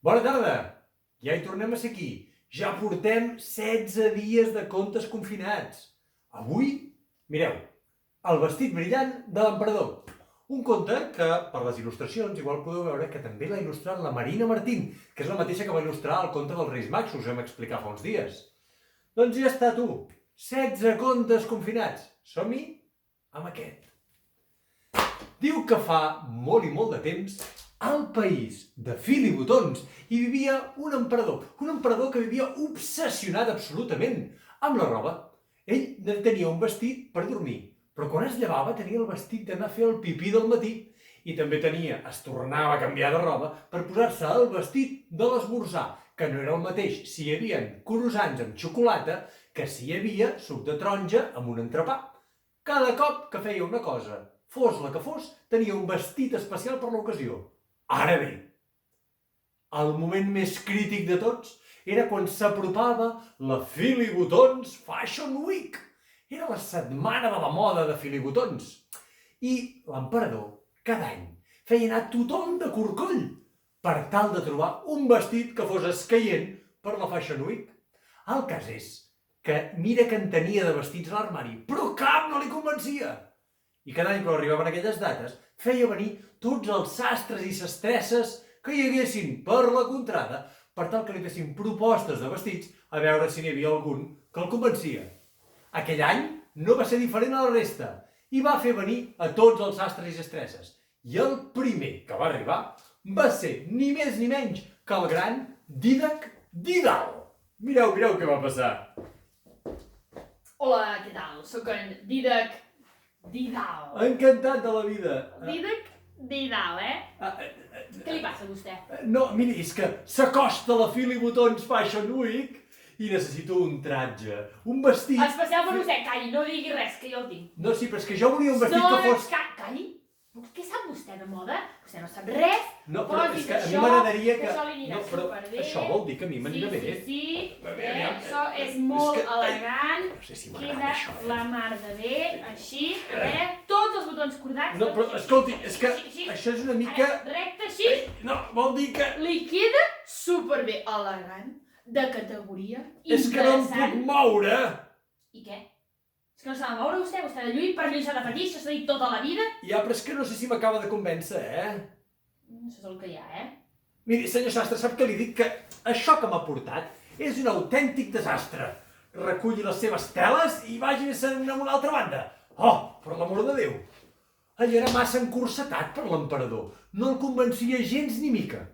Bona tarda! Ja hi tornem a ser aquí. Ja portem 16 dies de contes confinats. Avui, mireu, el vestit brillant de l'emperador. Un conte que, per les il·lustracions, igual podeu veure que també l'ha il·lustrat la Marina Martín, que és la mateixa que va il·lustrar el conte dels Reis Mags, us vam explicar fa uns dies. Doncs ja està, tu. 16 contes confinats. Som-hi amb aquest. Diu que fa molt i molt de temps, al país de fil i botons, hi vivia un emperador que vivia obsessionat absolutament amb la roba. Ell tenia un vestit per dormir, però quan es llevava tenia el vestit d'anar a fer el pipí del matí i també es tornava a canviar de roba per posar-se el vestit de l'esmorzar, que no era el mateix si hi havia croissants amb xocolata que si hi havia suc de taronja amb un entrepà. Cada cop que feia una cosa, fos la que fos, tenia un vestit especial per l'ocasió. Ara bé, el moment més crític de tots era quan s'apropava la Fil i Botons Fashion Week. Era la setmana de la moda de fil i botons. I l'emperador, cada any, feia anar tothom de corcoll per tal de trobar un vestit que fos escaient per la Fashion Week. El cas és que mira que en tenia de vestits a l'armari, però cap no li convencia. I cada any, quan arribaven aquelles dates, feia venir tots els sastres i sastresses que hi haguessin per la contrada per tal que li fessin propostes de vestits a veure si n'hi havia algun que el convencia. Aquell any no va ser diferent a la resta i va fer venir a tots els sastres i sastresses. I el primer que va arribar va ser ni més ni menys que el gran Dídac Didal. Mireu què va passar. Hola, què tal? Soc en Dídac Didal. Encantat de la vida. Dídac Didal, Què li passa a vostè? No, miri, és que s'acosta la Fil i Botons Fashion Week i necessito un tratge, un vestit... Especial per vostè, calli, no digui res, que jo el tinc. No, sí, però és que jo volia un vestit que fos... Calli. Què sap vostè de moda? Vostè no sap res. No, però és que a mi m'agradaria que... Això li anirà superbé. Això vol dir que a mi m'anirà bé. Sí. Això és molt elegant. No sé si Queda m'agrada això. la mar de bé, així, tots els botons cordats. No, però escolti, és que això és una mica... Recte, així. No, vol dir que... Li queda superbé, elegant, de categoria, És que no em puc moure! I què? És que no s'ha de moure vostè de lluir, per lluir s'ha de patir, això s'ha dit tota la vida. Ja, però és que no sé si m'acaba de convèncer, Això és el que hi ha, Miri, senyor sastre, sap que li dic que això que m'ha portat és un autèntic desastre. Reculli les seves teles i vagi-se'n a una altra banda. Oh, per l'amor de Déu! Allò era massa encursetat per l'emperador. No el convencia gens ni mica.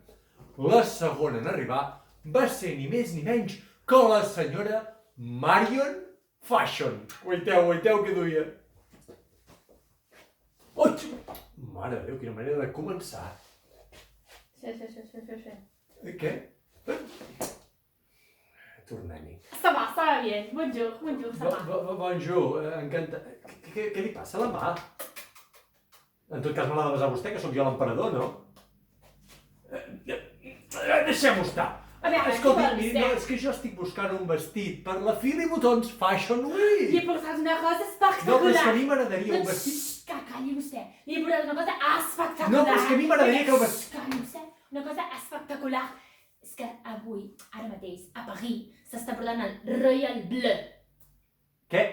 La segona en arribar va ser ni més ni menys que la senyora Marion Fashion. Guaiteu què duia. Oh, mare de Déu, quina manera de començar. Sí. Què? Tornem-hi. Ça va bien. Bonjour, ça va. Bonjour, encantat. Què li passa a la mà? En tot cas me l'ha de besar vostè, que sóc jo l'emperador, no? Deixem-ho estar. Escolti, miri, no, és que jo estic buscant un vestit per la Fil i Botons Fashion Week. Li he portat una cosa espectacular. No, però és que a mi m'agradaria un vestit... Calli vostè. Li he portat una cosa espectacular. No, però és que a mi m'agradaria que el vestit... Calli vostè. Una cosa espectacular. És que avui, ara mateix, a París, s'està portant el Royal Bleu. Què?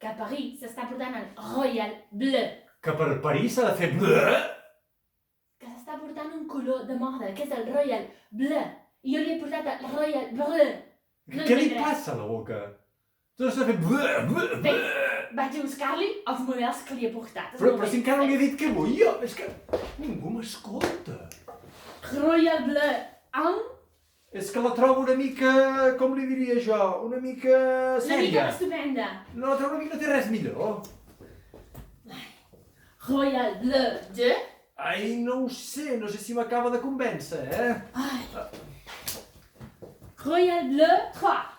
Que a París s'està portant el Royal Bleu. Que per París s'ha de fer bleu? Que s'està portant un color de moda, que és el Royal Bleu. I jo li he portat el Royal Bleu. Què li passa a la boca? Tu s'ha de fer bleu. Bé, vaig a buscar-li els models que li he portat. Però si encara no li he dit què vull jo, és que ningú m'escolta. Royal Bleu, És que la trobo una mica, com li diria jo, una mica sèria. Una mica estupenda. No, la trobo una mica, no té res millor. Royal Bleu 2. Ai, no ho sé, no sé si m'acaba de convèncer, Royal Bleu 3.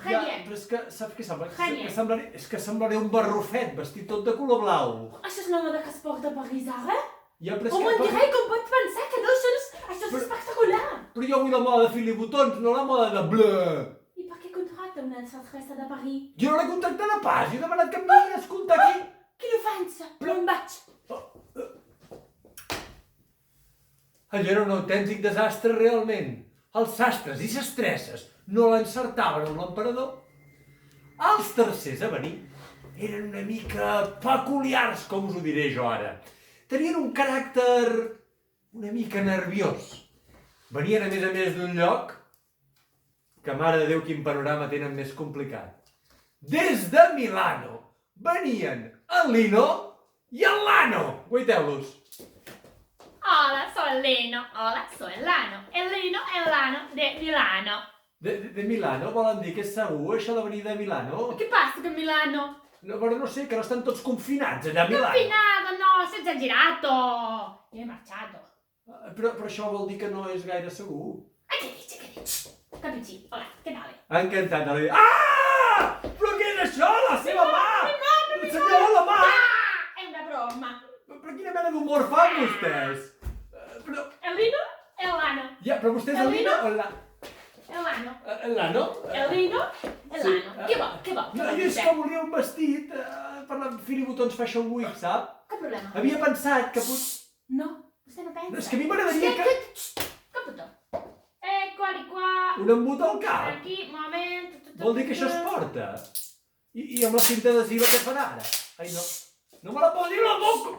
Très bien. Però és que, saps què sembla? Très bien. És que semblaré un barrufet vestit tot de color blau. Això és una moda que es porta a París ara? Ja, però és On que... diré com pot pensar que no, això és espectacular. Però jo vull la moda de fil i botons, no la moda de bleu. I per què contracta una sastressa de París? Jo no l'he contactat a pas, jo he demanat que em vinguin a escoltar aquí. Quina ofensa, però em vaig. Allò era un autèntic desastre realment. Els sastres i sastresses no l'encertaven amb l'emperador. Els tercers a venir eren una mica peculiars, com us ho diré jo ara. Tenien un caràcter una mica nerviós. Venien a més d'un lloc que, mare de Déu, quin panorama tenen més complicat. Des de Milano venien el Lino i el Lano. Guaiteu-los. Hola, soy Lino. Hola, soy Lano. El Lino e el Lano de Milano. De Milano? Volen dir que és segur, això de venir de Milano? Che passa con Milano? No, però no sé, que no estan tots confinats allà a Milano. Confinato, no, sei esagerato. Io ho marciato. Però això vol dir que no és gaire segur. Che dici, che dici? Capisci? Hola, che tale? Encantat de la vida. Ah! Però què és això? La seva mà! Senyora, la mà! Ah, è una broma. Però quina mena d'humor fan vostès? Però... El Lino e el Lano. Ja, però vostè és el Lino o la... El Lano. El Lano? El Lino e el Lano. Che vol? Che vol? No, jo és que volia un vestit per la Fili Botons Fashion Week, sap? Che problema? Havia pensat que No, vostè no pensa. És que a mi m'agradaria que... Capito. Eccoli qua. Un embut al cap? Aquí, moment. Vol dir que això es porta? I amb la cinta adhesiva què farà ara? Ai, no. No me la posi a la boca!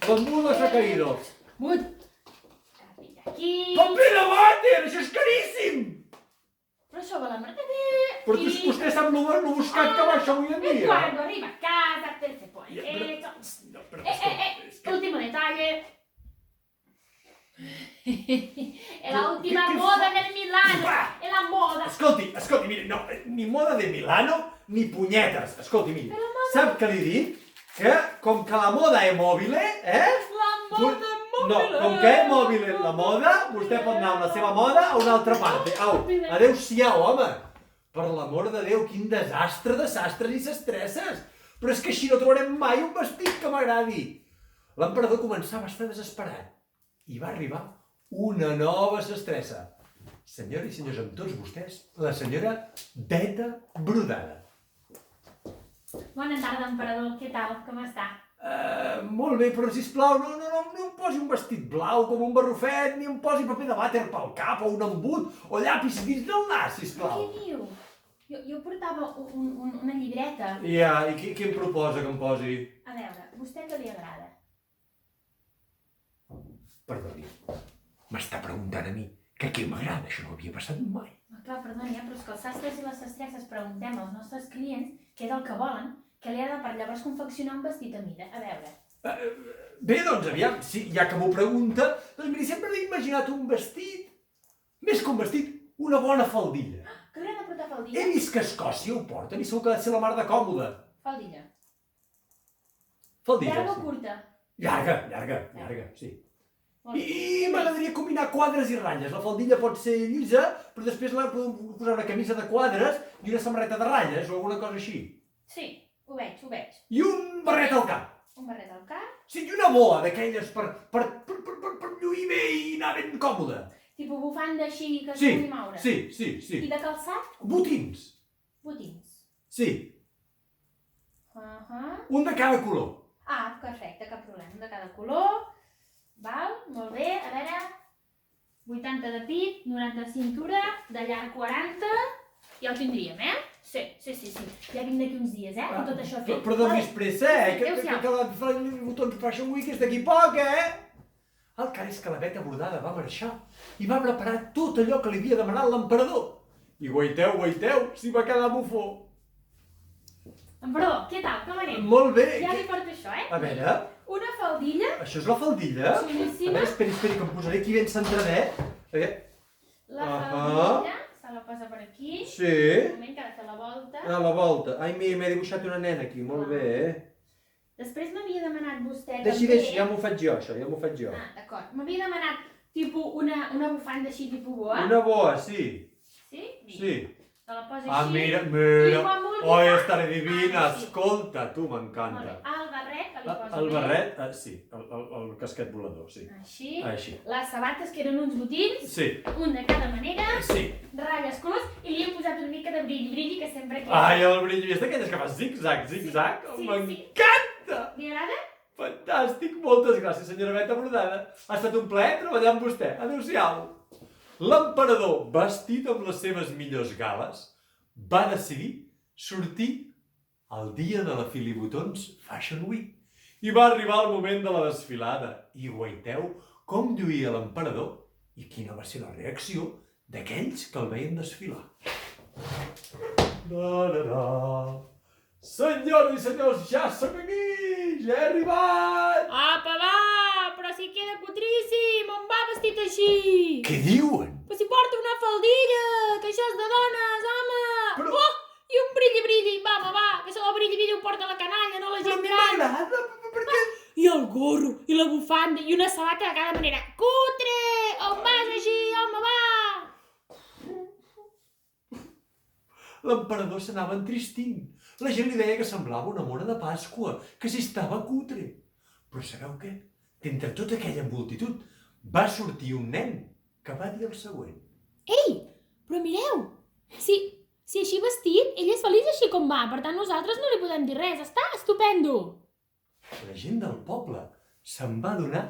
L'embut s'ha caído. Mut. Capita aquí. Paper de vàter! Això és caríssim! Però això va la merda bé. Però vostè sap lo buscat que va això avui en E dia. quando arriva a casa te se pone hecho. No, però és que... Último detalle. È la última che moda fa? del Milano. Va! È la moda. Escolti, miri, no, ni moda de Milano, ni punyetes. Escolti, miri, Però moda- sap què li dic? Que com que la moda és mòbile, La moda No, com que és mòbile la moda, vostè pot anar amb la seva moda a una altra part. Au, adeu-siau, home. Per l'amor de Déu, quin desastre de sastres i sastresses. Però és que així no trobarem mai un vestit que m'agradi. L'emperador començava a estar desesperat. I va arribar una nova sastressa. Senyores i senyors, amb tots vostès, la senyora Beta Brodada. Bona tarda, emperador. Què tal? Com està? Molt bé, però sisplau, no em posi un vestit blau com un barrufet, ni em posi paper de vàter pel cap, o un embut, o llapis dins del nas, sisplau. Què diu? Jo portava una llibreta. Ja, i què em proposa que em posi? A veure, vostè què li agrada? Perdoni, m'està preguntant a mi que què m'agrada, això no havia passat mai. Clar, perdoni, però és que els sastres i les sastresses preguntem als nostres clients què és el que volen, què li agrada per llavors confeccionar un vestit a mida. A veure. Bé, doncs, aviam, sí, ja que m'ho pregunta, doncs miri, sempre m'he imaginat un vestit, més que un vestit, una bona faldilla. Que li agrada portar He faldilla? vist que a Escòcia ho porten i segur que ha de ser la mar de còmoda. Faldilla. Faldilla, Llarga o sí. curta? Llarga, sí. Molt bé. I m'agradaria combinar quadres i ratlles. La faldilla pot ser llisa, però després la podem posar una camisa de quadres i una samarreta de ratlles o alguna cosa així. Sí, ho veig. I un barret al cap. Un barret al cap, Sí, i una boa d'aquelles per lluir bé i anar ben còmode. tipus bufanda així que es Sí, pugui moure. sí. I de calçat, Botins. botins. Sí, un de cada color. Ah, perfecte, cap problema. Un de cada color. Val, molt bé. A veure, 80 de pit, 90 de cintura, de llarg 40, ja el tindríem, eh? Sí. Ja vinc d'aquí uns dies, amb tot això fet. Però donis pressa, que Adéu-siau. la Botons Fashion Week és d'aquí poc, El cas és que la Beta Brodada va marxar i va preparar tot allò que li havia demanat l'emperador. I guaiteu, si va quedar bufó. Emperador, què tal? Com anem? Molt bé. Ja li porto això, A veure, Una faldilla això és la faldilla? xulíssima. A veure, esperi, que em posaré aquí ben centradet. La Ahà. faldilla se la posa per aquí. Sí. Un moment que ha de fer la volta. A la volta. Ai, mira, m'he dibuixat una nena aquí, molt bé, Després m'havia demanat vostè Deixi, també... ja m'ho faig jo, això, ja m'ho faig jo. Ah, d'acord. M'havia demanat tipus una bufanda així tipus boa. Una boa, sí. Sí? Vinga. Sí. Te la posa Ah, així. mira. I quan vulgui Oi, fa- estaré divina, Ah, sí. escolta, tu, Molt bé. m'encanta. El barret que li posa El bé. barret, sí, el casquet volador, sí. Així. Així. Les sabates que eren uns botins, Sí, un de cada manera, sí. ratlles colors, i li hem posat una mica de brilli que sempre queda. Ai, el brill, és d'aquelles que fa zig-zag, Sí, zig-zag? sí. M'encanta! Li agrada? Fantàstic, Moltes gràcies, senyora Beta Bordada. Ha estat un plaer treballar amb vostè. Adéu-siau. L'emperador, vestit amb les seves millors gales, va decidir sortir el dia de la Filibotons Fashion Week. I va arribar el moment de la desfilada. I guaiteu com lluïa l'emperador i quina va ser la reacció d'aquells que el veien desfilar. Senyores i senyors, ja som aquí! Ja he arribat! Apa, va! Però si queda cutríssim! On va vestit així? Què diuen? Però si porta una faldilla! Que això és de dones, home! Però- Oh! I un brilli-brilli! Va, home, va! Que això del brilli-brilli ho porta la canalla, no la gent gran! M'agrada, per què? I el gorro, i la bufanda, i una sabata de cada manera. Cutre! On vas així, home, va! L'emperador s'anava entristint. La gent li deia que semblava una mona de Pasqua, que si estava cutre. Però sabeu què? D'entre tota aquella multitud va sortir un nen que va dir el següent. Ei, però mireu! Si així vestit, ell és feliç així com va, per tant nosaltres no li podem dir res, està estupendo! La gent del poble se'n va adonar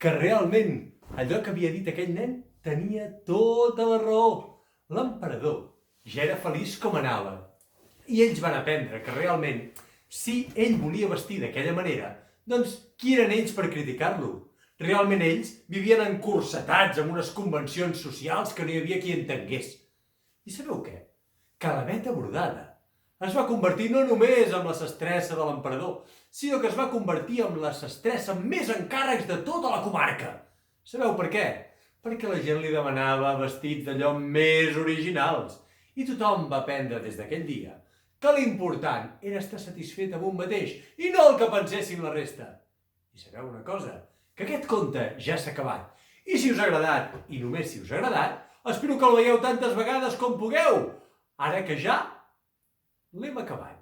que realment allò que havia dit aquell nen tenia tota la raó. L'emperador ja era feliç com anava. I ells van aprendre que realment, si ell volia vestir d'aquella manera, doncs qui eren ells per criticar-lo? Realment ells vivien encursetats amb unes convencions socials que no hi havia qui entengués. I sabeu què? Que la Beta Bordada es va convertir no només en la sestressa de l'emperador, sinó que es va convertir en la sestressa amb més encàrrecs de tota la comarca. Sabeu per què? Perquè la gent li demanava vestits d'allò més originals. I tothom va aprendre des d'aquell dia que l'important era estar satisfet amb un mateix i no el que pensessin la resta. I sabeu una cosa? Que aquest conte ja s'ha acabat. I si us ha agradat, i només si us ha agradat, espero que el veieu tantes vegades com pugueu, ara que ja l'hem acabat.